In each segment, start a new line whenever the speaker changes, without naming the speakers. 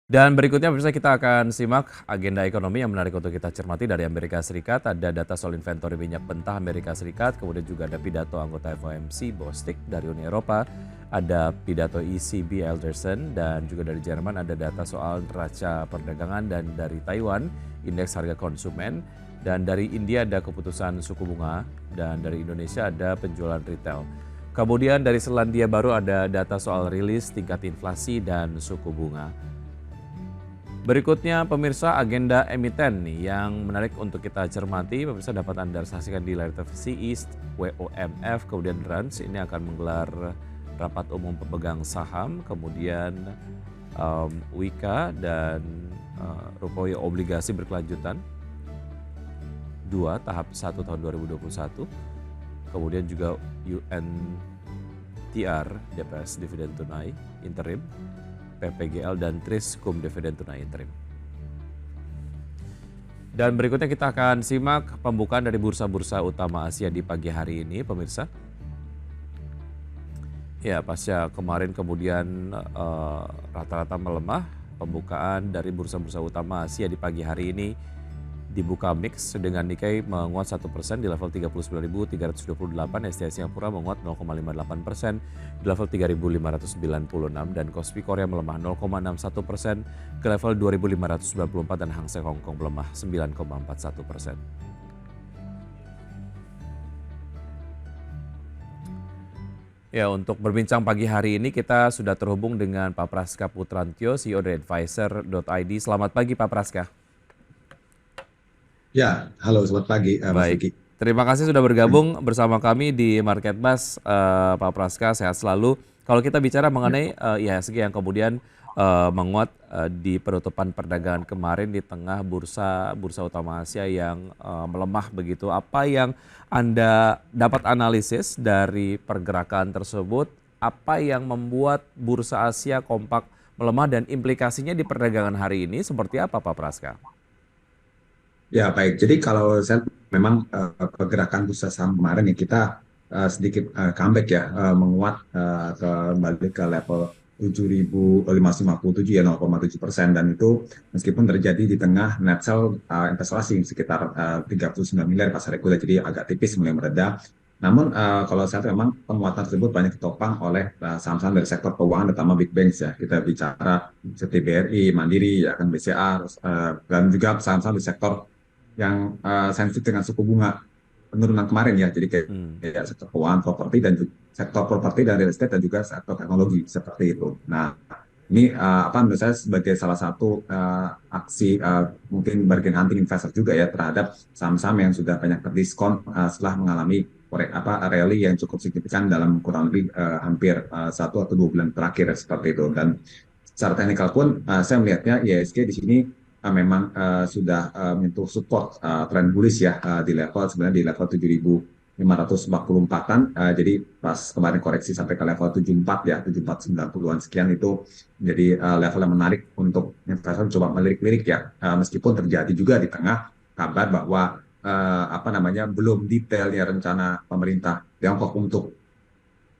Dan berikutnya pemirsa kita akan simak agenda ekonomi yang menarik untuk kita cermati dari Amerika Serikat. Ada data soal inventory minyak mentah Amerika Serikat, kemudian juga ada pidato anggota FOMC Bostik dari Uni Eropa, ada pidato ECB Alderson, dan juga dari Jerman ada data soal neraca perdagangan, dan dari Taiwan indeks harga konsumen, dan dari India ada keputusan suku bunga, dan dari Indonesia ada penjualan retail. Kemudian dari Selandia Baru ada data soal rilis tingkat inflasi dan suku bunga. Berikutnya pemirsa agenda emiten nih yang menarik untuk kita cermati. Pemirsa dapat Anda saksikan di layar televisi East, WOMF, kemudian Rans ini akan menggelar rapat umum pemegang saham, kemudian Wika dan Rupoyo obligasi berkelanjutan 2 tahap 1 tahun 2021, kemudian juga UNTR DPS dividen tunai interim, PPGL dan Triskum dividen tunai interim. Dan berikutnya kita akan simak pembukaan dari bursa-bursa utama Asia di pagi hari ini, pemirsa. Ya, pasca kemarin kemudian rata-rata melemah, pembukaan dari bursa-bursa utama Asia di pagi hari ini dibuka mix dengan Nikkei menguat 1% di level 39.328, STI Singapura menguat 0,58% di level 3.596, dan Kospi Korea melemah 0,61% ke level 2.594, dan Hang Seng Hong Kong melemah 9,41%. Ya, untuk berbincang pagi hari ini kita sudah terhubung dengan Pak Praska Putrantyo, CEO dari Advisor.id. Selamat pagi Pak Praska.
Ya, halo, selamat pagi, Mas
Baik,
Vicky.
terima kasih sudah bergabung bersama kami di Market Bus, Pak Praska, sehat selalu. Kalau kita bicara
Ya,
mengenai IHSG yang kemudian menguat di penutupan perdagangan kemarin di tengah bursa utama Asia yang melemah begitu, apa yang Anda dapat analisis dari pergerakan tersebut? Apa yang membuat bursa Asia kompak melemah dan implikasinya di perdagangan hari ini seperti apa Pak Praska?
ya, baik. Jadi kalau saya memang pergerakan bursa saham kemarin ya kita sedikit comeback ya, menguat kembali ke level 7.557 ya 0,7%, dan itu meskipun terjadi di tengah net sell investasi sekitar 39 miliar pasar reguler, jadi agak tipis mulai mereda. Namun kalau saya lihat memang penguatan tersebut banyak ditopang oleh saham-saham dari sektor keuangan terutama big banks ya. Kita bicara seperti BRI, Mandiri, ya kan BCA, dan juga saham-saham di sektor yang sensitif dengan suku bunga penurunan kemarin ya. Jadi
Hmm.
kayak sektor keuangan, properti dan sektor properti dan real estate, dan juga sektor teknologi seperti itu. Nah, ini apa menurut saya sebagai salah satu aksi mungkin bargain hunting investor juga ya terhadap saham-saham yang sudah banyak terdiskon setelah mengalami rally yang cukup signifikan dalam kurang lebih hampir 1 atau 2 bulan terakhir seperti itu. Dan secara teknikal pun saya melihatnya IHSG di sini memang sudah menyentuh support tren bullish ya di level sebenarnya di level 7.544-an. Jadi pas kemarin koreksi sampai ke level 74 ya, 7490-an sekian, itu jadi level yang menarik untuk investor coba melirik-lirik ya. Meskipun terjadi juga di tengah kabar bahwa apa namanya belum detail ya rencana pemerintah Tiongkok untuk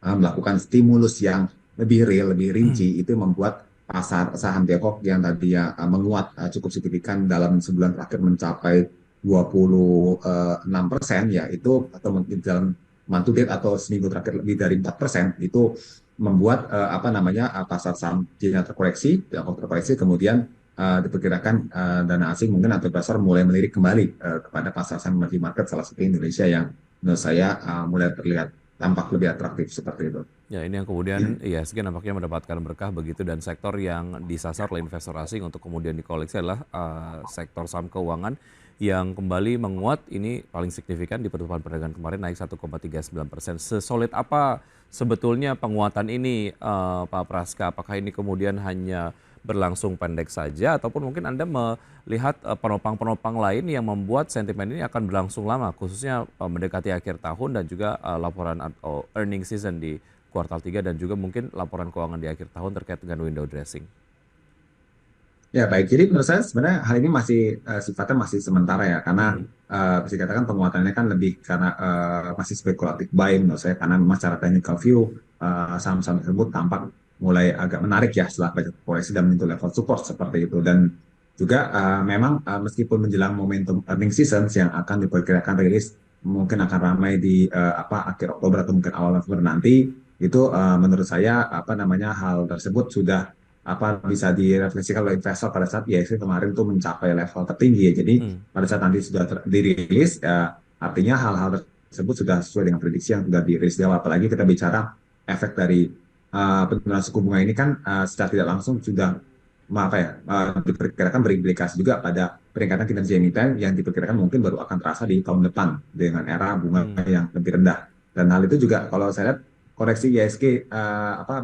melakukan stimulus yang lebih real, lebih rinci, itu membuat pasar saham Tiongkok yang tadinya menguat cukup signifikan dalam sebulan terakhir mencapai 26% ya, itu atau mungkin dalam month to date atau seminggu terakhir lebih dari 4%, itu membuat apa namanya pasar saham Cina terkoreksi, Tiongkok terkoreksi, kemudian diperkirakan dana asing mungkin atau pasar mulai melirik kembali kepada pasar saham emerging market, salah satu Indonesia yang menurut saya mulai terlihat tampak lebih atraktif seperti itu.
Ya, ini yang kemudian IHSG nampaknya mendapatkan berkah begitu, dan sektor yang disasar oleh investor asing untuk kemudian dikoleksi adalah sektor saham keuangan yang kembali menguat. Ini paling signifikan di penutupan perdagangan kemarin naik 1,39%. Sesolid apa sebetulnya penguatan ini Pak Praska? Apakah ini kemudian hanya berlangsung pendek saja ataupun mungkin Anda melihat penopang-penopang lain yang membuat sentimen ini akan berlangsung lama, khususnya mendekati akhir tahun dan juga laporan atau earning season di kuartal 3 dan juga mungkin laporan keuangan di akhir tahun terkait dengan window dressing.
Ya, baik. Jadi menurut saya sebenarnya hal ini masih sifatnya masih sementara ya, karena
Hmm.
bisa dikatakan penguatannya kan lebih karena masih spekulatif buy menurut saya, karena memang secara technical view saham-saham tersebut tampak mulai agak menarik ya setelah banyak koreksi dan menyentuh level support seperti itu. Dan juga memang meskipun menjelang momentum earning season yang akan diperkirakan rilis mungkin akan ramai di akhir Oktober atau mungkin awal November nanti, itu menurut saya apa namanya hal tersebut sudah bisa direfleksikan oleh investor pada saat IHSG kemarin tuh mencapai level tertinggi ya. Jadi
Hmm.
pada saat nanti sudah dirilis, artinya hal-hal tersebut sudah sesuai dengan prediksi yang sudah dirilis di awal. Apalagi kita bicara efek dari penurunan suku bunga ini kan secara tidak langsung sudah diperkirakan berimplikasi juga pada peningkatan kinerja emiten yang diperkirakan mungkin baru akan terasa di tahun depan dengan era bunga
Hmm.
yang lebih rendah. Dan hal itu juga kalau saya lihat koreksi IHSG,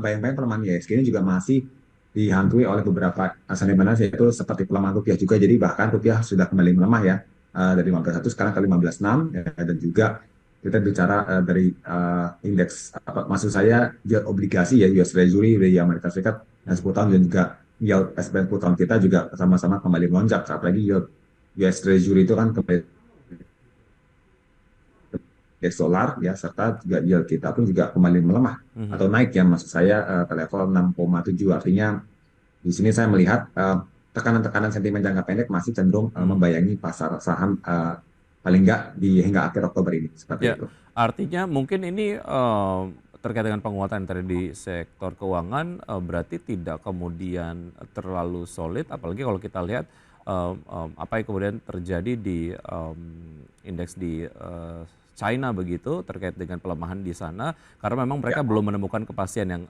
bayang-bayang pelemahan IHSG ini juga masih dihantui oleh beberapa sentimen yaitu seperti pelemahan rupiah juga. Jadi bahkan rupiah sudah kembali melemah ya, dari 15.1 sekarang ke 15.6 ya, dan juga kita bicara dari indeks maksud saya yield obligasi ya US Treasury di Amerika Serikat yang 10 tahun dan juga yield S&P 10 tahun kita juga sama-sama kembali melonjak. Apalagi yield US Treasury itu kan kembali indeks dolar ya, serta juga yield kita pun juga kembali melemah
Mhm.
atau naik ya, maksud saya ke level 6,7. Artinya di sini saya melihat tekanan-tekanan sentimen jangka pendek masih cenderung
Hmm.
membayangi pasar saham, paling nggak di hingga akhir Oktober ini seperti
Ya,
itu.
artinya mungkin ini terkait dengan penguatan tadi di sektor keuangan, berarti tidak kemudian terlalu solid, apalagi kalau kita lihat apa yang kemudian terjadi di indeks di China begitu terkait dengan pelemahan di sana, karena memang mereka
Ya.
belum menemukan kepastian yang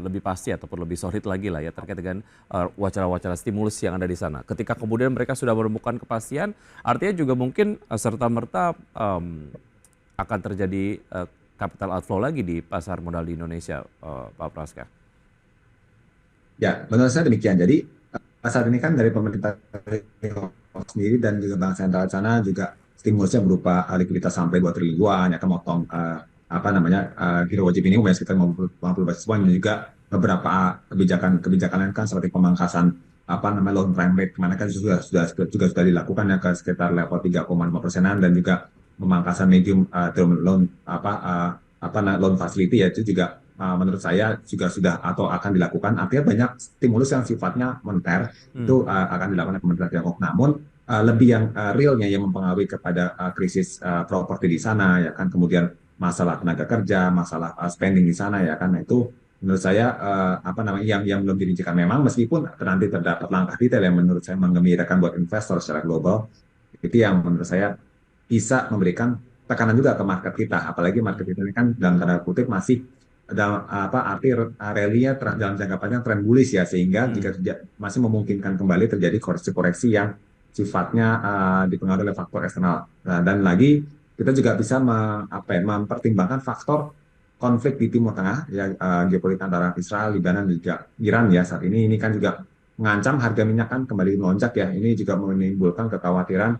lebih pasti ataupun lebih solid lagi lah ya terkait dengan wacana-wacana stimulus yang ada di sana. Ketika kemudian mereka sudah menemukan kepastian, artinya juga mungkin serta merta akan terjadi capital outflow lagi di pasar modal di Indonesia, Pak Praska.
Ya, menurut saya demikian. Jadi saat ini kan dari pemerintah sendiri dan juga bank sentral sana juga stimulusnya berupa likuiditas sampai 2 triliun yuan, ya kan motong giro wajib minimum ya sekitar 50 basis point, dan juga beberapa kebijakan lain kan seperti pemangkasan loan prime rate kemana kan juga sudah dilakukan ya ke sekitar level 3,5%-an, dan juga pemangkasan medium term loan loan facility ya itu juga menurut saya juga sudah atau akan dilakukan. Artinya banyak stimulus yang sifatnya moneter
Hmm.
itu akan dilakukan oleh pemerintah Tiongkok. Namun lebih yang realnya yang mempengaruhi kepada krisis properti di sana ya kan, kemudian masalah tenaga kerja, masalah spending di sana ya kan. Nah, itu menurut saya yang belum dirincikan memang, meskipun nanti terdapat langkah detail yang menurut saya menggembirakan buat investor secara global, itu yang menurut saya bisa memberikan tekanan juga ke market kita, apalagi market
Hmm.
kita ini kan dalam tanda kutip masih dalam arti rally-nya dalam jangka panjang tren bullish ya, sehingga
Hmm.
jika masih memungkinkan kembali terjadi koreksi-koreksi yang sifatnya dipengaruhi oleh faktor eksternal. Nah, dan lagi kita juga bisa mempertimbangkan faktor konflik di Timur Tengah ya, geopolitik antara Israel, Lebanon, dan juga Iran ya saat ini kan juga mengancam harga minyak kan kembali melonjak ya. Ini juga menimbulkan kekhawatiran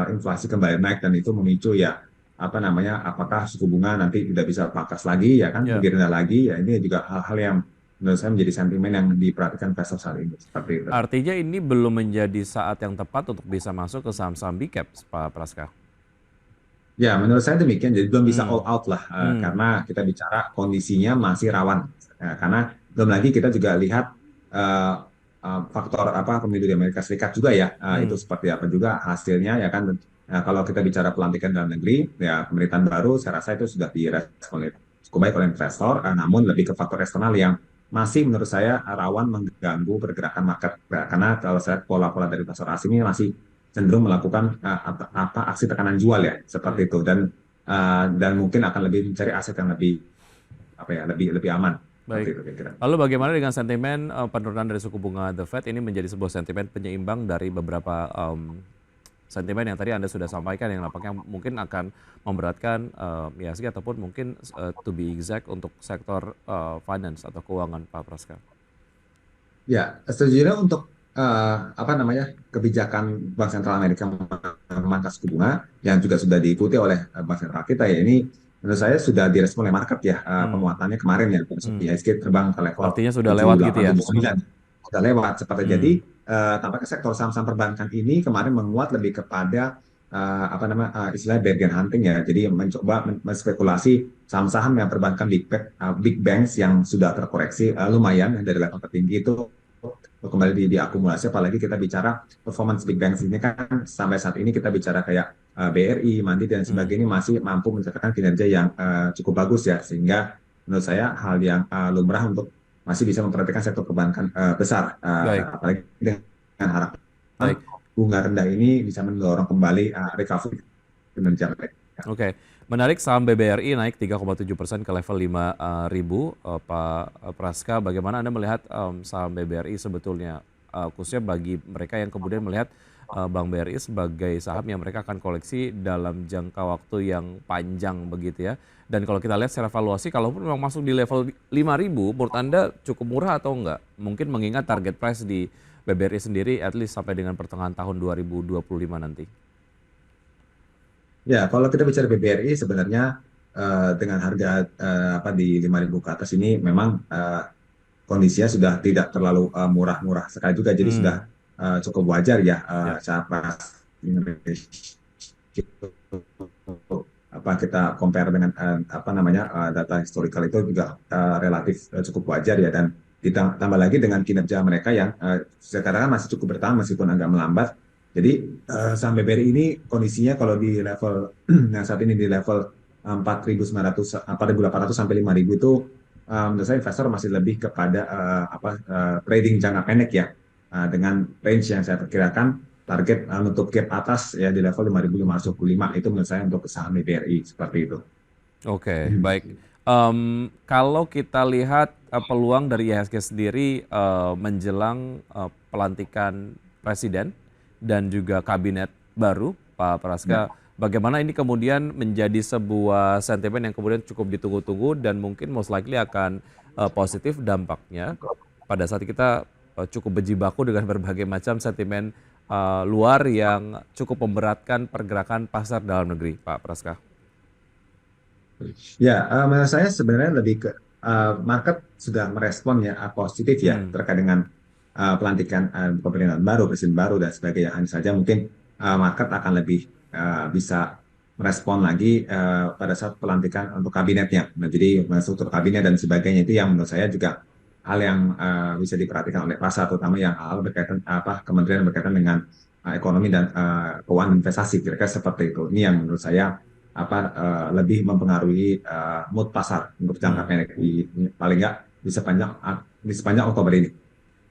inflasi kembali naik, dan itu memicu ya apakah suku bunga nanti tidak bisa pangkas lagi ya kan,
Ya,
lebih rendah lagi ya. Ini juga hal-hal yang menurut saya menjadi sentimen yang diperhatikan investor saat ini seperti itu.
artinya ini belum menjadi saat yang tepat untuk bisa masuk ke saham-saham big cap, Pak Praska.
Ya, menurut saya demikian. Jadi belum bisa all
Hmm.
out lah,
Hmm.
karena kita bicara kondisinya masih rawan. Karena belum lagi kita juga lihat eh, faktor pemilu di Amerika Serikat juga ya, itu
Hmm.
seperti apa juga hasilnya ya kan. Nah, kalau kita bicara pelantikan dalam negeri, ya pemerintahan baru, saya rasa itu sudah direspon cukup baik oleh investor, namun lebih ke faktor eksternal yang masih menurut saya rawan mengganggu pergerakan market. Nah, karena kalau saya lihat pola-pola dari pasar asing ini masih cenderung melakukan aksi tekanan jual ya
Hmm.
seperti itu, dan mungkin akan lebih mencari aset yang lebih lebih lebih aman seperti
Baik.
itu kira-kira.
Lalu bagaimana dengan sentimen penurunan dari suku bunga The Fed ini menjadi sebuah sentimen penyeimbang dari beberapa sentimen yang tadi Anda sudah sampaikan yang nampaknya mungkin akan memberatkan IHSG ataupun mungkin to be exact untuk sektor finance atau keuangan, Pak Praska.
Ya, sejujurnya untuk kebijakan Bank Sentral Amerika memangkas suku bunga yang juga sudah diikuti oleh Bank Sentral kita ya, ini menurut saya sudah direspon oleh market ya,
Hmm.
penguatannya kemarin ya,
Hmm.
IHSG terbang ke level
Artinya sudah lewat gitu ya?
7879 sudah lewat seperti. Jadi
Hmm.
tampaknya sektor saham-saham perbankan ini kemarin menguat lebih kepada istilahnya bargain hunting ya. Jadi mencoba menspekulasi saham-saham yang perbankan big banks yang sudah terkoreksi lumayan dari level tertinggi itu kembali diakumulasi. Apalagi kita bicara performance big banks ini kan sampai saat ini kita bicara kayak BRI, Mandiri dan
Hmm,
sebagainya masih mampu mencatatkan kinerja yang cukup bagus ya. Sehingga menurut saya hal yang lumrah untuk masih bisa memperhatikan sektor perbankan besar,
baik,
apalagi dengan harapan
baik.
bunga rendah ini bisa mendorong kembali recovery kinerja mereka.
Oke, menarik saham BBRI naik 3,7% ke level 5.000. Pak Praska, bagaimana Anda melihat saham BBRI sebetulnya, khususnya bagi mereka yang kemudian melihat Bank BRI sebagai saham yang mereka akan koleksi dalam jangka waktu yang panjang begitu ya. Dan kalau kita lihat secara valuasi, kalaupun memang masuk di level 5.000, menurut Anda cukup murah atau enggak? Mungkin mengingat target price di BBRI sendiri at least sampai dengan pertengahan tahun 2025 nanti.
Ya, kalau kita bicara BBRI sebenarnya dengan harga di 5.000 ke atas ini memang kondisinya sudah tidak terlalu murah-murah sekali juga, jadi sudah
Hmm,
cukup wajar ya
ya,
saat Indonesia kita compare dengan data historical itu juga relatif cukup wajar ya, dan ditambah lagi dengan kinerja mereka yang sekarang masih cukup bertahan meskipun agak melambat. Jadi saham BBRI ini kondisinya kalau di level yang saat ini di level 4.900 sampai 5.000 itu menurut saya investor masih lebih kepada trading jangka pendek ya. Dengan range yang saya perkirakan target menutup gap atas ya di level 5.525 itu menurut saya untuk saham BRI seperti itu.
oke, baik. Kalau kita lihat peluang dari IHSG sendiri menjelang pelantikan presiden dan juga kabinet baru, Pak Praska,
Ya.
bagaimana ini kemudian menjadi sebuah sentimen yang kemudian cukup ditunggu-tunggu dan mungkin most likely akan positif dampaknya pada saat kita cukup berjibaku dengan berbagai macam sentimen luar yang cukup memberatkan pergerakan pasar dalam negeri, Pak Praska.
Ya, menurut saya sebenarnya lebih ke market sudah merespon ya positif ya
Hmm,
terkait dengan pelantikan pemerintahan baru, presiden baru dan sebagainya. Hanya saja mungkin market akan lebih bisa merespon lagi pada saat pelantikan untuk kabinetnya. Nah, jadi struktur kabinet dan sebagainya itu yang menurut saya juga hal yang bisa diperhatikan oleh pasar, terutama yang hal berkaitan kementerian berkaitan dengan ekonomi dan keuangan investasi. Kira-kira seperti itu. Ini yang menurut saya lebih mempengaruhi mood pasar untuk jangka
hmm.
pendek paling nggak di sepanjang Oktober ini.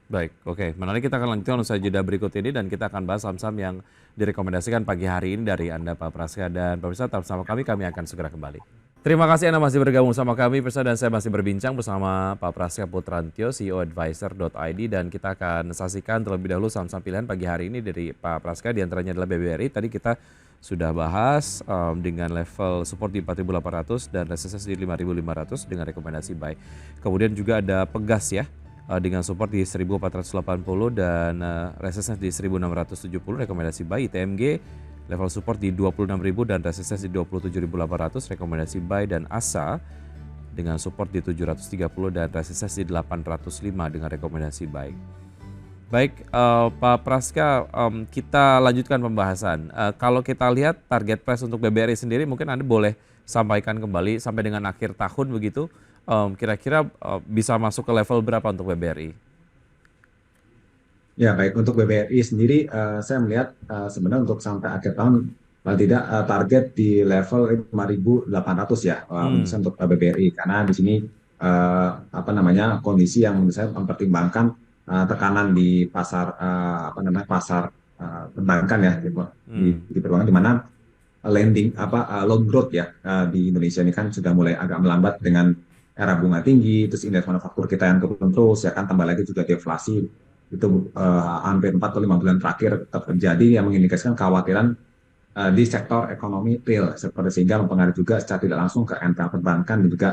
Baik, oke. Menarik, kita akan lanjutkan usai jeda berikut ini dan kita akan bahas saham-saham yang direkomendasikan pagi hari ini dari Anda Pak Praska, dan pemirsa tetap bersama kami akan segera kembali. Terima kasih Anda masih bergabung sama kami pemirsa, dan saya masih berbincang bersama Pak Praska Putrantyo, CEO Advisor.id, dan kita akan saksikan terlebih dahulu saham-saham pilihan pagi hari ini dari Pak Praska, diantaranya adalah BBRI. Tadi kita sudah bahas dengan level support di 4.800 dan resistance di 5.500 dengan rekomendasi buy. Kemudian juga ada Pegas ya, dengan support di 1480 dan resistance di 1670 rekomendasi buy. ITMG level support di 26.000 dan resistance di 27.800 rekomendasi buy, dan ASA dengan support di 730 dan resistance di 805 dengan rekomendasi buy. Baik, Pak Praska, kita lanjutkan pembahasan. Kalau kita lihat target price untuk BBRI sendiri, mungkin Anda boleh sampaikan kembali sampai dengan akhir tahun begitu, kira-kira bisa masuk ke level berapa untuk BBRI?
Ya, baik untuk BBRI sendiri, saya melihat sebenarnya untuk sampai akhir tahun paling tidak target di level 5.800 ya menurut
Hmm,
saya untuk BBRI, karena di sini kondisi yang menurut saya mempertimbangkan tekanan di pasar pasar perbankan ya
hmm,
di perbankan, di mana loan growth ya di Indonesia ini kan sudah mulai agak melambat dengan era bunga tinggi, terus indeks manufaktur kita yang turun terus ya kan, tambah lagi juga deflasi itu hampir 4 atau 5 bulan terakhir tetap terjadi, yang mengindikasikan kekhawatiran di sektor ekonomi real seperti, sehingga mempengaruhi juga secara tidak langsung ke NPL perbankan dan juga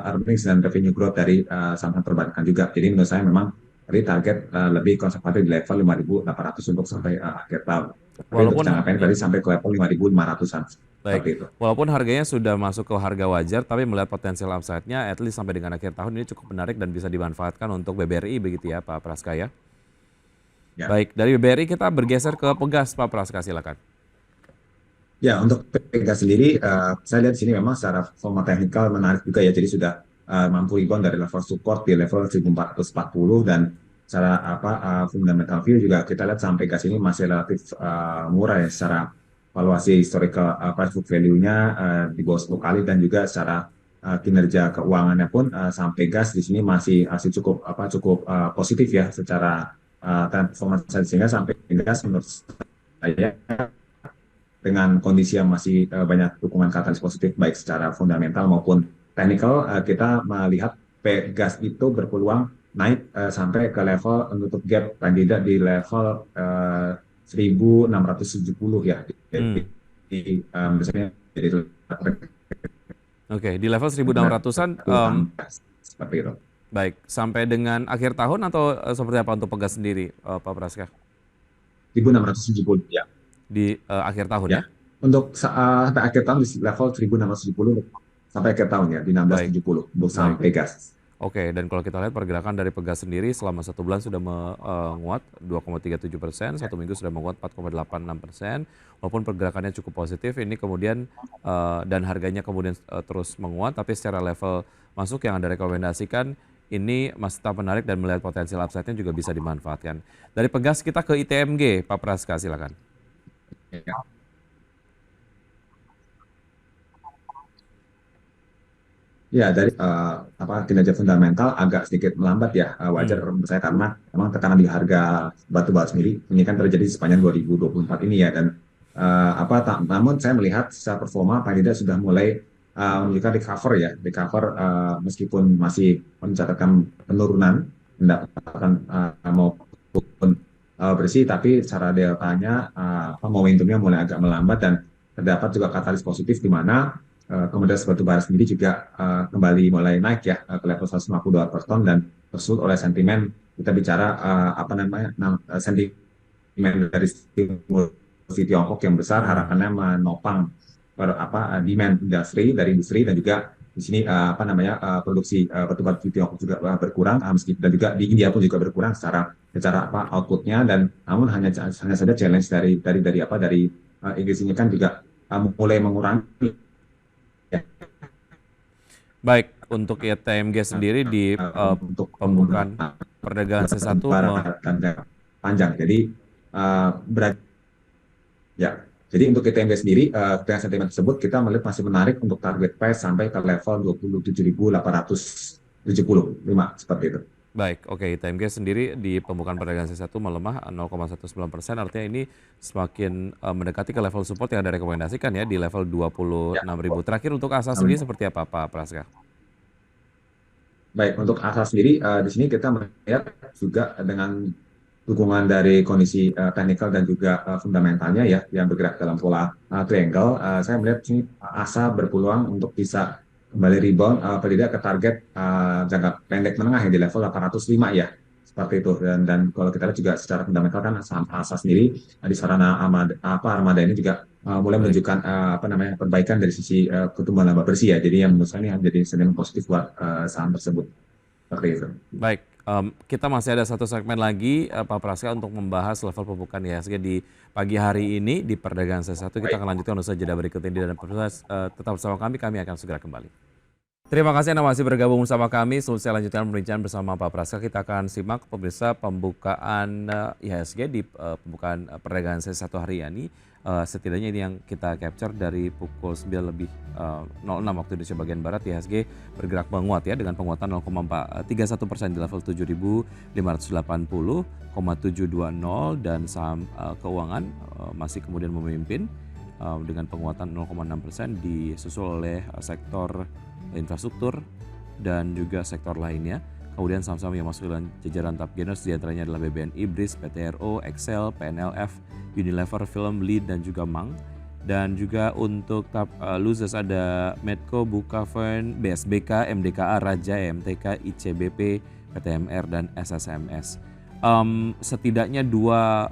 earnings dan revenue growth dari saham perbankan juga. Jadi menurut saya memang tadi target lebih konservatif di level 5.800 untuk sampai akhir tahun. Tapi untuk
walaupun
jangka pendek
ya,
tadi sampai ke level 5.500-an
baik,
seperti itu.
walaupun harganya sudah masuk ke harga wajar, tapi melihat potensial upside-nya at least sampai dengan akhir tahun ini cukup menarik dan bisa dimanfaatkan untuk BBRI begitu ya Pak Praska ya.
Ya.
Baik, dari BBRI kita bergeser ke Pegas, Pak Praska, silakan.
Ya, untuk Pegas sendiri, saya lihat di sini memang secara forma teknikal menarik juga ya. Jadi sudah mampu rebound dari level support di level 1440 dan secara fundamental view juga kita lihat saham Pegas ini masih relatif murah ya secara valuasi historical price book value-nya di bawah 10 kali dan juga secara kinerja keuangannya pun saham Pegas di sini masih cukup positif ya secara trend performance sehingga saham Pegas menurut saya dengan kondisi yang masih banyak dukungan katalis positif baik secara fundamental maupun teknikal, kita melihat gas itu berpeluang naik sampai ke level menutup gap paling tidak di level 1670 ya.
Hmm.
Jadi misalnya jadi
Oke, di level 1600-an,
seperti itu.
baik. Sampai dengan akhir tahun atau seperti apa untuk Pegas sendiri, Pak Praska?
1670 ya.
Di akhir tahun
Ya.
ya?
Untuk sampai akhir tahun di level 1670 sampai akhir tahun ya di
Baik,
1670 untuk
baik.
sampai gas.
Oke, dan kalau kita lihat pergerakan dari Pegas sendiri selama 1 bulan sudah menguat 2,37%, 1 minggu sudah menguat 4,86%. Walaupun pergerakannya cukup positif, ini kemudian dan harganya kemudian terus menguat, tapi secara level masuk yang Anda rekomendasikan ini masih tetap menarik dan melihat potensial upside-nya juga bisa dimanfaatkan. Dari Pegas kita ke ITMG, Pak Praska, silakan.
Ya. Ya, dari kinerja fundamental agak sedikit melambat ya, wajar
Hmm,
menurut saya karena memang tekanan di harga batu bara sendiri ini kan terjadi sepanjang 2024 ini ya dan namun saya melihat secara performa paling tidak sudah mulai menunjukkan recover ya, recover meskipun masih mencatatkan penurunan pendapatan maupun bersih tapi secara deltanya momentumnya mulai agak melambat dan terdapat juga katalis positif di mana komoditas batubara sendiri juga kembali mulai naik ya ke level $150 per ton dan tersulut oleh sentimen kita bicara sentimen dari stimulus di Tiongkok yang besar
hmm,
harapannya menopang demand industri dan juga di sini produksi batubara di Tiongkok juga berkurang dan juga di India pun juga berkurang secara outputnya dan namun hanya saja challenge dari Inggris ini kan juga mulai mengurangi
baik, untuk ITMG sendiri di
untuk
pembukaan
penggunaan
perdagangan C1
bara dan jangka panjang. Jadi berat ya. Jadi untuk ITMG sendiri dengan sentimen tersebut kita melihat masih menarik untuk target price sampai ke level 27.875 seperti itu.
baik, oke. ITMG sendiri di pembukaan perdagangan C1 melemah 0,19%, artinya ini semakin mendekati ke level support yang Anda rekomendasikan ya di level
Ya,
26.000. Terakhir untuk ASA sendiri
amin.
seperti apa Pak Praska?
Baik, untuk asal sendiri di sini kita melihat juga dengan dukungan dari kondisi teknikal dan juga fundamentalnya ya yang bergerak dalam pola triangle. Saya melihat sini ASA berpeluang untuk bisa kembali rebound paling tidak ke target jangka pendek menengah yang di level 805 ya. Seperti itu dan kalau kita lihat juga secara fundamental kan saham ASA sendiri di sarana armada ini juga mulai
Baik,
menunjukkan perbaikan dari sisi pertumbuhan laba bersih ya. Jadi yang menurut saya ini jadi sentimen positif buat saham tersebut. Seperti itu.
baik. Kita masih ada satu segmen lagi Pak Praska untuk membahas level pembukaan IHSG di pagi hari ini di perdagangan C1. Kita
Baik.
akan lanjutkan usai jeda berikut ini dan tetap bersama kami akan segera kembali. Terima kasih Anda masih bergabung bersama kami. Sebelum saya lanjutkan perbincangan bersama Pak Praska, kita akan simak pemirsa pembukaan IHSG di pembukaan perdagangan C1 hari ini. Setidaknya ini yang kita capture dari pukul 9 lebih 06 waktu Indonesia bagian Barat. IHSG bergerak menguat ya dengan penguatan 0,31% di level 7.580,720 dan saham keuangan masih kemudian memimpin dengan penguatan 0,6% disusul oleh sektor infrastruktur dan juga sektor lainnya. Kemudian saham-saham yang masuk dalam jajaran top gainers diantaranya adalah BBNI, BRIS, PTRO, Excel, PNLF, Unilever, Film, Lead, dan juga Mang. Dan juga untuk top losers ada Medco, Bukavern, BSBK, MDKA, Raja, MTK, ICBP, PTMR, dan SSMS. Setidaknya dua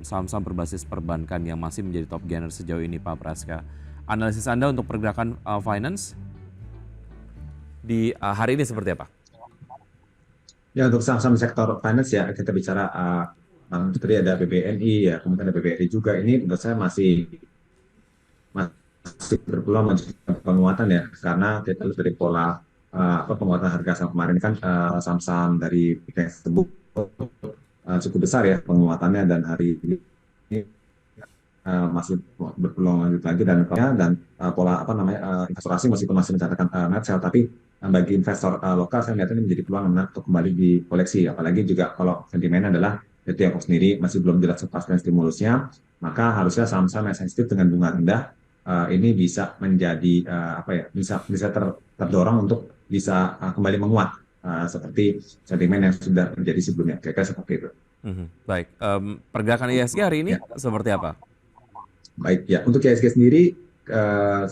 saham-saham berbasis perbankan yang masih menjadi top gainer sejauh ini Pak Praska. Analisis Anda untuk pergerakan finance di hari ini seperti apa?
Ya untuk saham-saham sektor finance ya kita bicara tadi ada BBNI ya kemudian ada BBRI juga ini menurut saya masih masih berpeluang menunjukkan penguatan ya, karena kita lihat dari pola penguatan harga saham kemarin kan saham-saham dari yang tersebut cukup besar ya penguatannya, dan hari ini masih berpeluang lanjut lagi, dan pola apa namanya investor asing meskipun masih mencatatkan net sale, tapi bagi investor lokal saya melihat ini menjadi peluang menarik untuk kembali di koleksi, apalagi juga kalau sentimennya adalah di Tiongkok sendiri masih belum jelas kepastian stimulusnya, maka harusnya saham-saham yang sensitif dengan bunga rendah ini bisa menjadi apa ya, bisa terdorong untuk bisa kembali menguat seperti sentimen yang sudah terjadi sebelumnya, kira-kira seperti itu.
Baik, pergerakan IHSG hari ini
Ya.
seperti apa?
Baik ya, untuk IHSG sendiri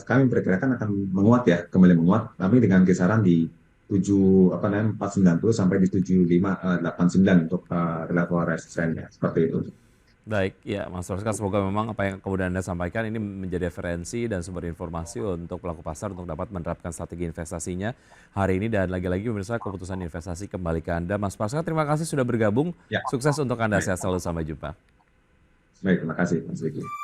kami perkirakan akan menguat ya, kembali menguat, tapi dengan kisaran di 7 apa namanya 490 sampai di 7589 untuk level resistance seperti itu.
Baik, ya Mas Roska, semoga memang apa yang kemudian Anda sampaikan ini menjadi referensi dan sumber informasi untuk pelaku pasar untuk dapat menerapkan strategi investasinya hari ini, dan lagi-lagi pemirsa keputusan investasi kembali ke Anda. Mas Roska, terima kasih sudah bergabung.
Ya,
Sukses untuk Anda,
baik.
sehat selalu, sampai jumpa.
Baik, terima kasih Mas Vicky.